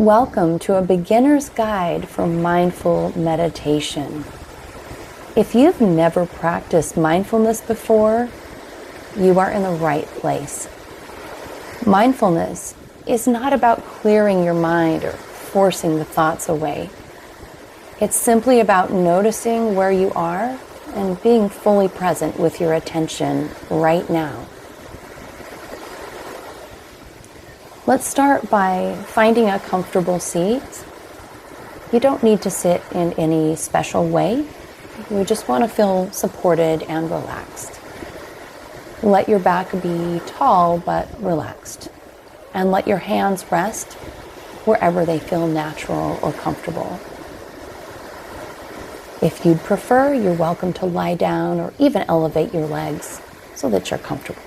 Welcome to a beginner's guide for mindful meditation. If you've never practiced mindfulness before, you are in the right place. Mindfulness is not about clearing your mind or forcing the thoughts away. It's simply about noticing where you are and being fully present with your attention right now. Let's start by finding a comfortable seat. You don't need to sit in any special way. You just want to feel supported and relaxed. Let your back be tall but relaxed, and let your hands rest wherever they feel natural or comfortable. If you'd prefer, you're welcome to lie down or even elevate your legs so that you're comfortable.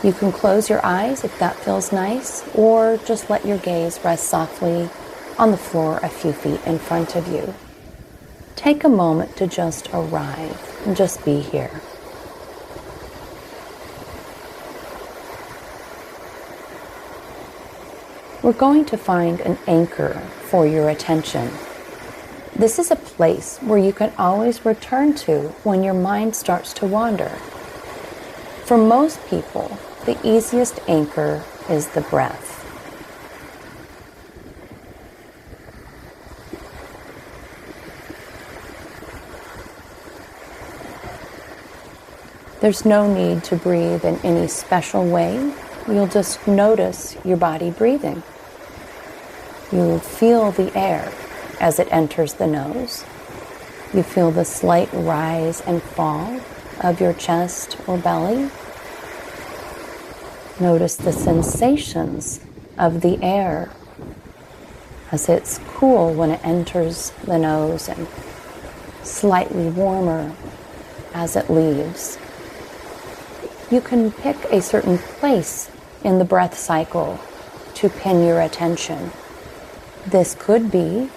You can close your eyes if that feels nice, or just let your gaze rest softly on the floor a few feet in front of you. Take a moment to just arrive and just be here. We're going to find an anchor for your attention. This is a place where you can always return to when your mind starts to wander. For most people, the easiest anchor is the breath. There's no need to breathe in any special way. You'll just notice your body breathing. You'll feel the air as it enters the nose. You feel the slight rise and fall of your chest or belly. Notice the sensations of the air as it's cool when it enters the nose and slightly warmer as it leaves. You can pick a certain place in the breath cycle to pin your attention. This could be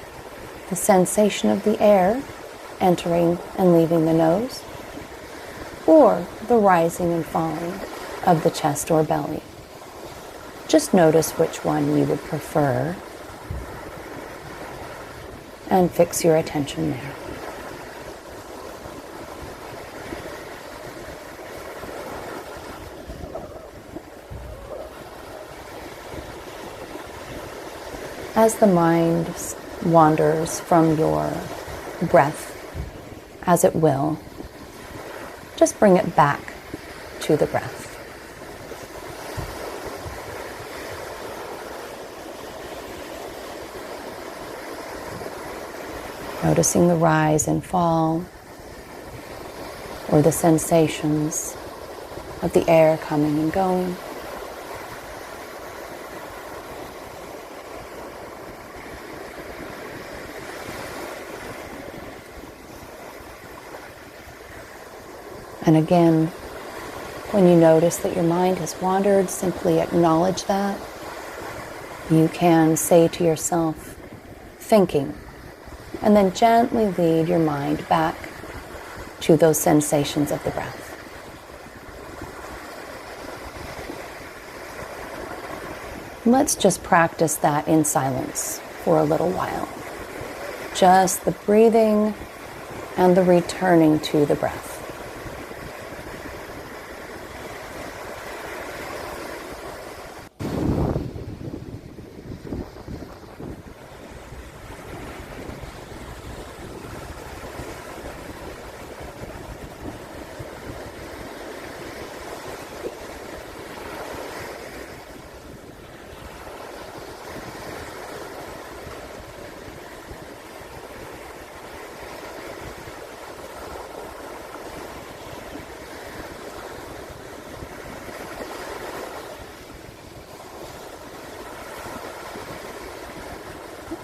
the sensation of the air entering and leaving the nose, or the rising and falling of the chest or belly. Just notice which one you would prefer and fix your attention there. As the mind wanders from your breath, as it will, just bring it back to the breath. Noticing the rise and fall, or the sensations of the air coming and going. And again, when you notice that your mind has wandered, simply acknowledge that. You can say to yourself, thinking, and then gently lead your mind back to those sensations of the breath. Let's just practice that in silence for a little while. Just the breathing and the returning to the breath.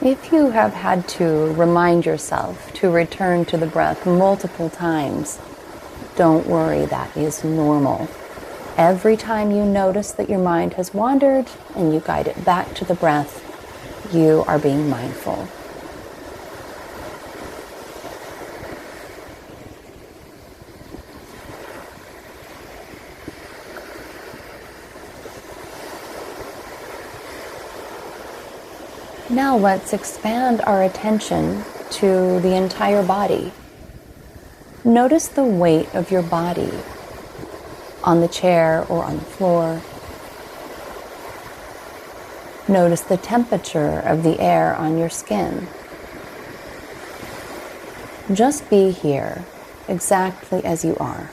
If you have had to remind yourself to return to the breath multiple times, don't worry, that is normal. Every time you notice that your mind has wandered and you guide it back to the breath, you are being mindful. Now let's expand our attention to the entire body. Notice the weight of your body on the chair or on the floor. Notice the temperature of the air on your skin. Just be here, exactly as you are.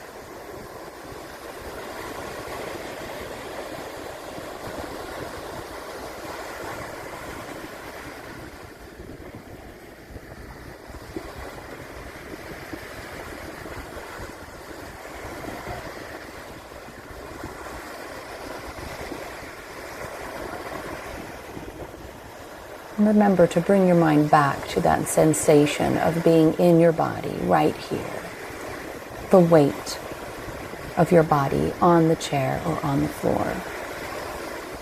Remember to bring your mind back to that sensation of being in your body right here. The weight of your body on the chair or on the floor.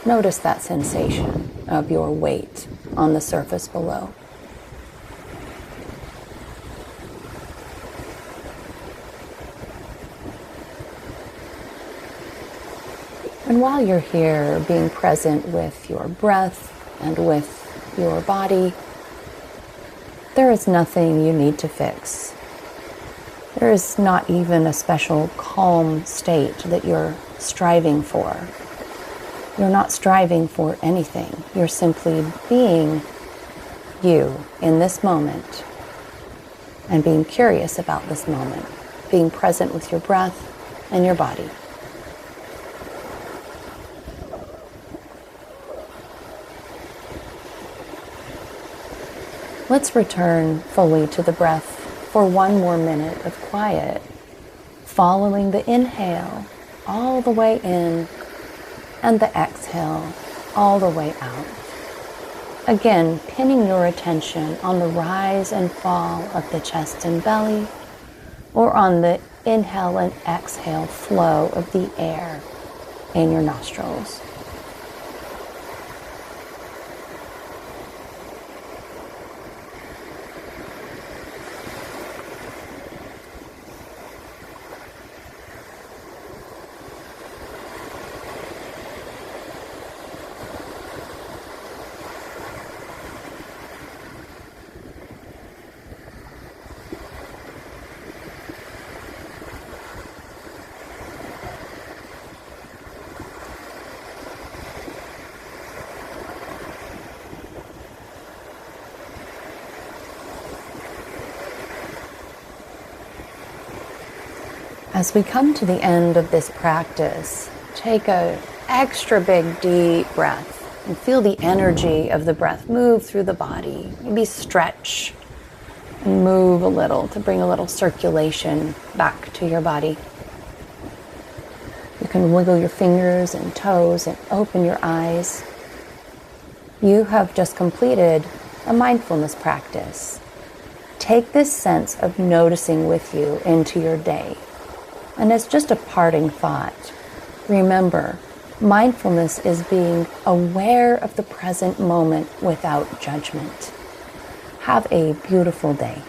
Notice that sensation of your weight on the surface below. And while you're here, being present with your breath and with your body, there is nothing you need to fix. There is not even a special calm state that you're striving for. You're not striving for anything. You're simply being you in this moment and being curious about this moment, being present with your breath and your body. Let's return fully to the breath for one more minute of quiet, following the inhale all the way in and the exhale all the way out. Again, pinning your attention on the rise and fall of the chest and belly, or on the inhale and exhale flow of the air in your nostrils. As we come to the end of this practice, take an extra big deep breath and feel the energy of the breath move through the body. Maybe stretch and move a little to bring a little circulation back to your body. You can wiggle your fingers and toes and open your eyes. You have just completed a mindfulness practice. Take this sense of noticing with you into your day. And as just a parting thought, remember, mindfulness is being aware of the present moment without judgment. Have a beautiful day.